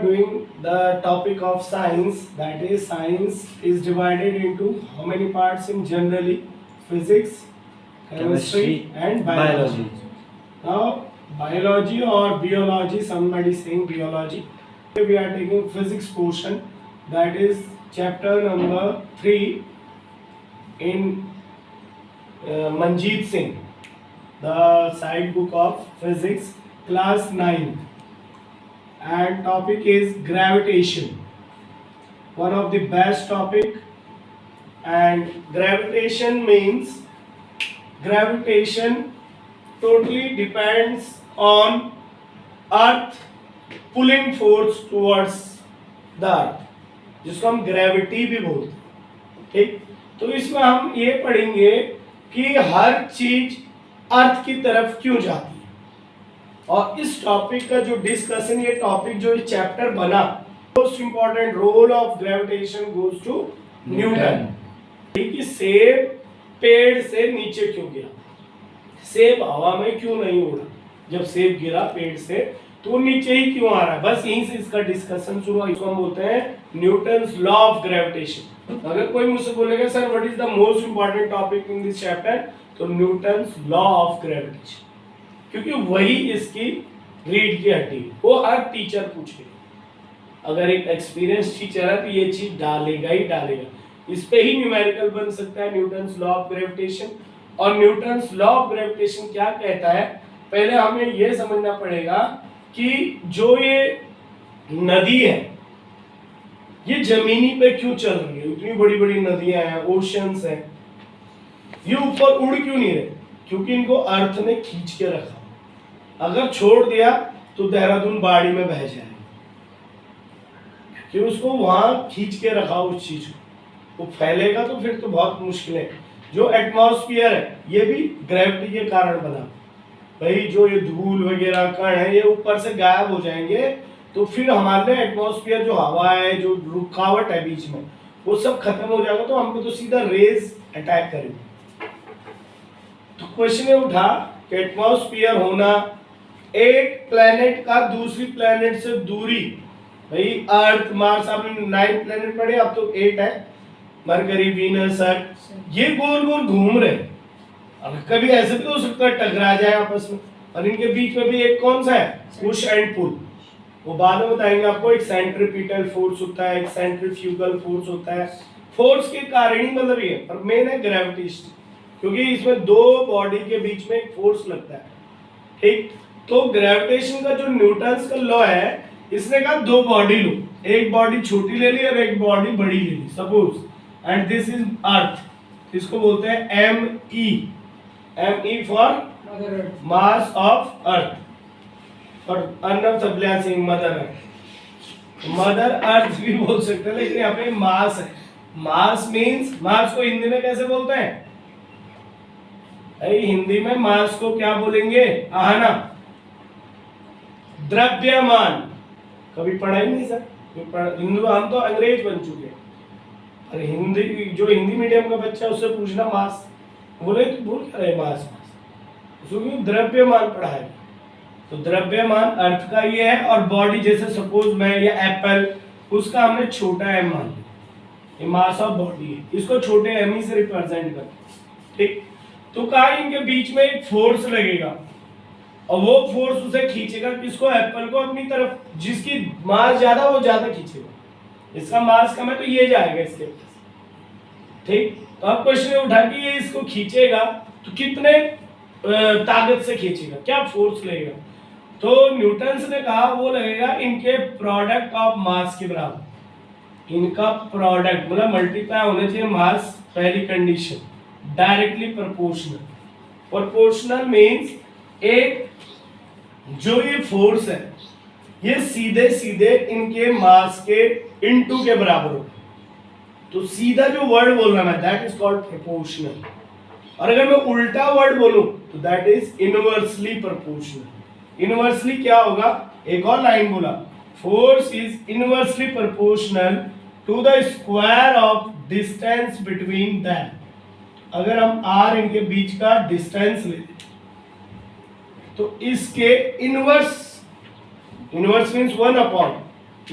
doing the topic of science. That is, science is divided into how many parts in generally? Physics, chemistry and biology. Now, biology or biology, somebody saying biology. We are taking physics portion, that is chapter number 3 in Manjeet Singh, the side book of physics, class 9, and topic is gravitation, one of the best topic. And gravitation means, gravitation totally depends on earth pulling force towards the earth, जिसको हम gravity भी बोलते हैं। ठीक, तो इसमें हम ये पढ़ेंगे कि हर चीज अर्थ की तरफ क्यों जाती है, और इस टॉपिक का जो डिस्कशन, ये टॉपिक जो चैप्टर बना, most important role of gravitation goes to Newton. ठीक, सेब पेड़ से नीचे क्यों गिरा, सेब हवा में क्यों नहीं उड़ा, जब सेब गिरा पेड़ से तो नीचे ही क्यों आ रहा है, बस यहीं से इसका डिस्कशन शुरू हुआ। इसको हम बोलते हैं न्यूटन्स लॉ ऑफ ग्रेविटेशन। अगर कोई मुझसे बोलेगा sir what is the most important topic in this chapter, तो न्यूटन्स लॉ ऑफ ग्रेविटेशन, क्योंकि वही इसकी रीढ़ की हड्डी, वो हर टीचर पूछेगा। अगर एक एक्सपीरियंस टीचर है तो ये चीज डालेगा ही डालेगा, इस पे ही न्यूमेरिकल बन सकता है न्यूटन्स लॉ ऑफ ग्रेविटेशन। और न्यूटन्स लॉ ऑफ ग्रेविटेशन क्या कहता है, पहले हमें यह समझना पड़ेगा कि जो ये नदी है ये जमीनी पे क्यों चल रही है, इतनी बड़ी बड़ी नदियां हैं, ओशंस हैं, ये ऊपर उड़ क्यों नहीं रहे, क्योंकि इनको अर्थ ने खींच के रखा। अगर छोड़ दिया तो देहरादून बाड़ी में बह जाएगा, क्योंकि उसको वहां खींच के रखा उस चीज को, वो फैलेगा तो फिर तो बहुत मुश्किल है। जो एटमॉस्फेयर है ये भी ग्रेविटी के कारण बना, भाई जो ये धूल वगैरह कण है ये ऊपर से गायब हो जाएंगे, तो फिर हमारे एटमॉस्फेयर जो हवा है, जो रुकावट है बीच में, वो सब खत्म हो जाएगा, तो हम पे तो सीधा रेज अटैक करेंगे। तो क्वेश्चन ये उठा कि एटमॉस्फेयर होना, एक प्लेनेट का दूसरी प्लेनेट से दूरी, भाई अर्थ मार्स, आपने 9 प्लेनेट पढ़े, अब तो 8 है, मरकरी वीनस अर्थ, ये गोल गोल घूम रहे। अब कभी ऐसे भी तो हो सकता है टकरा जाए आपस में, और इनके बीच में भी एक कौन सा है, पुश एंड पुल, वो बाद में बताएंगे आपको। एक सेंट्रीपिटल फोर्स होता है, एक सेंट्रीफ्यूगल फोर्स होता है। फोर्स के कारण ही मतलब ये, पर मेन है ग्रेविटेशन, क्योंकि इसमें दो बॉडी के बीच में एक फोर्स लगता है। ठीक, तो ग्रेविटेशन का जो न्यूटन्स का लॉ है, इसने कहा दो बॉडी लो, एक बॉडी छोटी ले ली और एक बॉडी बड़ी ले ली, suppose, and this is earth, इसको बोलते हैं ME for mass of earth, और अर्नब सबलिया Singh mother earth, mother earth भी बोल सकते हैं, लेकिन यहाँ पे मास है। मास मींस, मास को हिंदी में कैसे बोलते हैं भाई, हिंदी में मास को क्या बोलेंगे, आहना, द्रव्यमान। कभी पढ़ा ही नहीं सर, हिंदू, हम तो अंग्रेज बन चुके हैं। अरे हिंदी, जो हिंदी मीडियम का बच्चा उससे पूछना मास, बोले तो बोल क्या रहे मास, उसको द्रव्यमान पढ़ा है। तो द्रव्यमान अर्थ का ये है, और बॉडी जैसे सपोज मैं या एप्पल, उसका हमने छोटा एम मान लिया, ये मास ऑफ बॉडी है, इसको छोटे एम ही से रिप्रेजेंट करते। ठीक, तो कहा इनके बीच में एक फोर्स लगेगा, और वो फोर्स उसे खींचेगा, किसको, एप्पल को अपनी तरफ, जिसकी मास ज्यादा वो ज्यादा खींचेगा, इसका मास कम है तो ये जाएगा इसके पास। ठीक, तो अब क्वेश्चन उठा कि ये इसको खींचेगा तो कितने ताकत से खींचेगा, क्या फोर्स लगेगा, तो न्यूटन्स ने कहा वो लगेगा इनके प्रोडक्ट ऑफ मास के बराबर। इनका प्रोडक्ट मतलब मल्टीप्लाई होना चाहिए मास, पहली condition, directly proportional. Proportional means एक जो ये फोर्स है ये सीधे सीधे इनके मास के इनटू के बराबर होगा, तो सीधा जो वर्ड बोल रहा मैं, दैट इज कॉल्ड प्रोपोर्शनल। और अगर मैं उल्टा वर्ड बोलूं तो that is inversely proportional. Inversely क्या होगा, एक और लाइन बोला, force is inversely proportional to the square of distance between them. अगर हम r इनके बीच का डिस्टेंस लेते तो इसके inverse, inverse means 1 upon,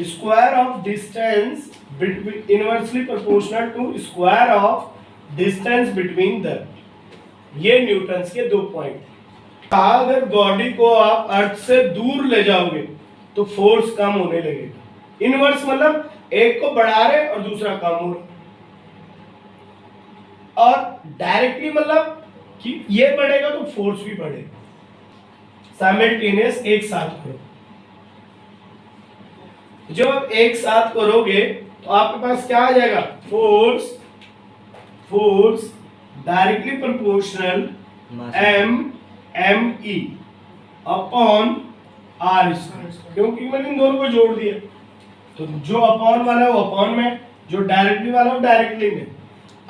square of distance between inversely proportional to square of distance between the, ये न्यूटन्स के 2 पॉइंट। अगर बॉडी को आप अर्थ से दूर ले जाओगे तो फोर्स कम होने लगेगा। इनवर्स मतलब एक को बढ़ा रहे और दूसरा कम हो रहा, और डायरेक्टली मतलब कि ये बढ़ेगा तो फोर्स भी बढ़ेगा। साइमल्टेनियस एक साथ करो, जब एक साथ करोगे तो आपके पास क्या आ जाएगा, force directly proportional M E upon R square, क्योंकि मैंने इन दोनों को जोड़ दिया तो जो अपॉन वाला है वो अपॉन में, जो डायरेक्टली वाला है वो डायरेक्टली में।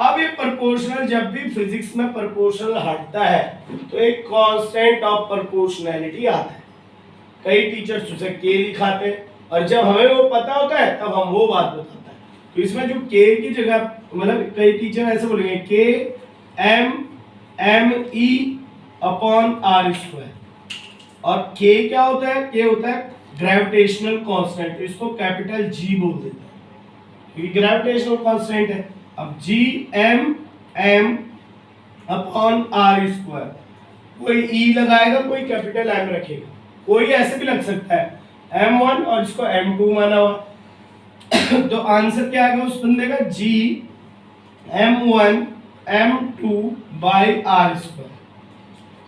अब ये प्रोपोर्शनल, जब भी फिजिक्स में प्रोपोर्शनल हटता है तो एक कांस्टेंट ऑफ प्रोपोर्शनैलिटी आता है। कई टीचर्स उसे के लिखाते हैं और जब हमें वो पता होता है तब हम वो बात बताते हैं। तो इसमें जो के की जगह, मतलब कई टीचर ऐसे बोलेंगे के M E upon R square, और के क्या होता है, के होता है ग्रेविटेशनल कांस्टेंट, तो इसको कैपिटल G बोल देते हैं क्योंकि ग्रेविटेशनल कांस्टेंट है। अब G M upon R square, कोई E लगाएगा कोई कैपिटल M रखेगा, कोई ऐसे भी लग सकता है M1 और इसको M2 माना हुआ तो आंसर क्या आएगा उस बंदे का, G M1 M2 by R square.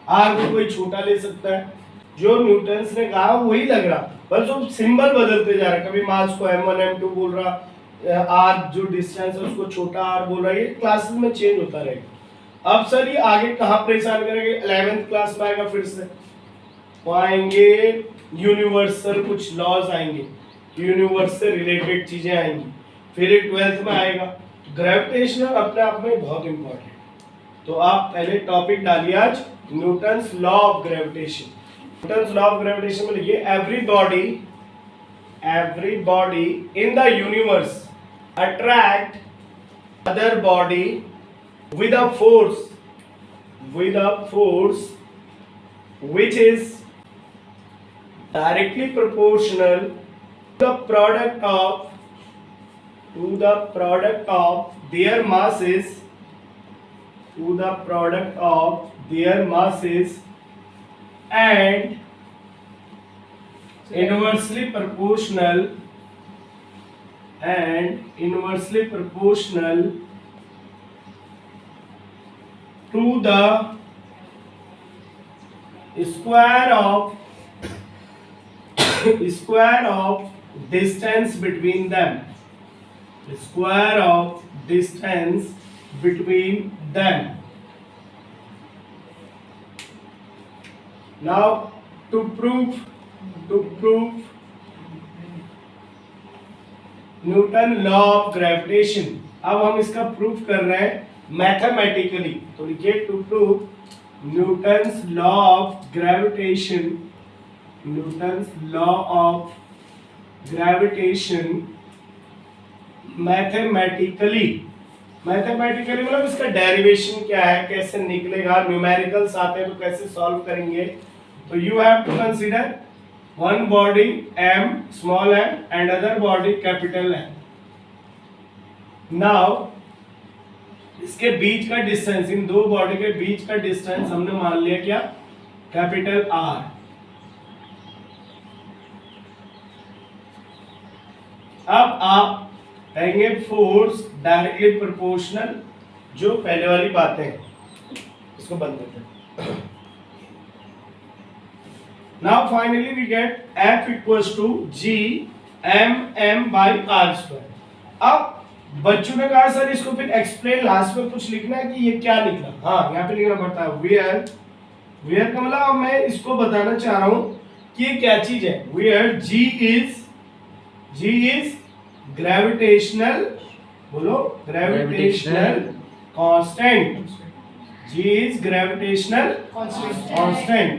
R को कोई छोटा ले सकता है, जो न्यूटन्स ने कहा वही लग रहा, बस वो सिंबल बदलते जा रहा है। कभी मास को M1 M2 बोल रहा, R जो डिस्टेंस है उसको छोटा R बोल रहा है, ये क्लासेस में चेंज होता रहेगा। अब सर ये आगे कहाँ परेशान करेंगे, 11th क्लास में आएगा, फिर से आएंगे यूनिवर्सल कुछ लॉज आएंगे, यूनिवर्स से रिलेटेड चीजें आएंगी, फिर 12th में आएगा। ग्रेविटेशनल अपने आप में बहुत इंपॉर्टेंट। तो आप पहले टॉपिक डालिए आज Newton's law of gravitation. Newton's law of gravitation में लिखिए every body in the universe attract other body with a force which is directly proportional to the product of their masses and inversely proportional to the square of distance between them. Now to prove Newton law of gravitation, अब हम इसका proof कर रहे हैं mathematically. तो लिखिए to prove Newton's law of gravitation mathematically मतलब इसका डेरिवेशन क्या है, कैसे निकलेगा, न्यूमेरिकल्स आते हैं तो कैसे सॉल्व करेंगे। तो you have to consider one body M small m and other body capital M. Now इसके बीच का डिस्टेंस, इन दो बॉडी के बीच का डिस्टेंस हमने मान लिया क्या, कैपिटल R। अब आप कहेंगे फोर्स डायरेक्टली प्रोपोर्शनल, जो पहले वाली बातें हैं इसको बंद करते हैं। Now finally we get F equals to G M by R square। अब बच्चों ने कहा सर इसको फिर एक्सप्लेन लास्ट में कुछ लिखना है कि ये क्या निकला। हाँ यहाँ पे लिखना पड़ता है वेयर का मतलब मैं इसको बताना चाह रहा हूँ कि ये क्या चीज है। वेयर G is ग्रेविटेशनल, बोलो gravitational constant. G is gravitational constant.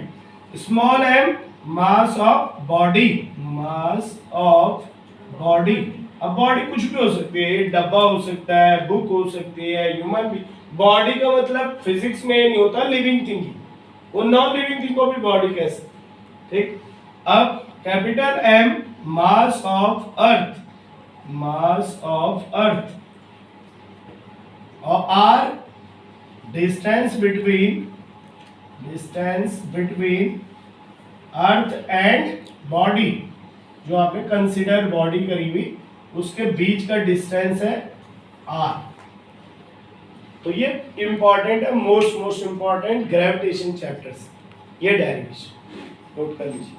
Small m mass of body. अब बॉडी कुछ भी हो सकती है, डब्बा हो सकता है, बुक हो सकती है, ह्यूमन भी। बॉडी का मतलब फिजिक्स में नहीं होता लिविंग थिंग, वो नॉन लिविंग थिंग को भी बॉडी कह सकते। ठीक, अब capital M mass of earth, mass of earth, और R distance between earth and body, जो आपने कंसिडर बॉडी करी हुई उसके बीच का डिस्टेंस है आर। तो ये इंपॉर्टेंट है, मोस्ट इंपॉर्टेंट ग्रेविटेशन चैप्टर्स, ये डेरिवेशन नोट कर लीजिए।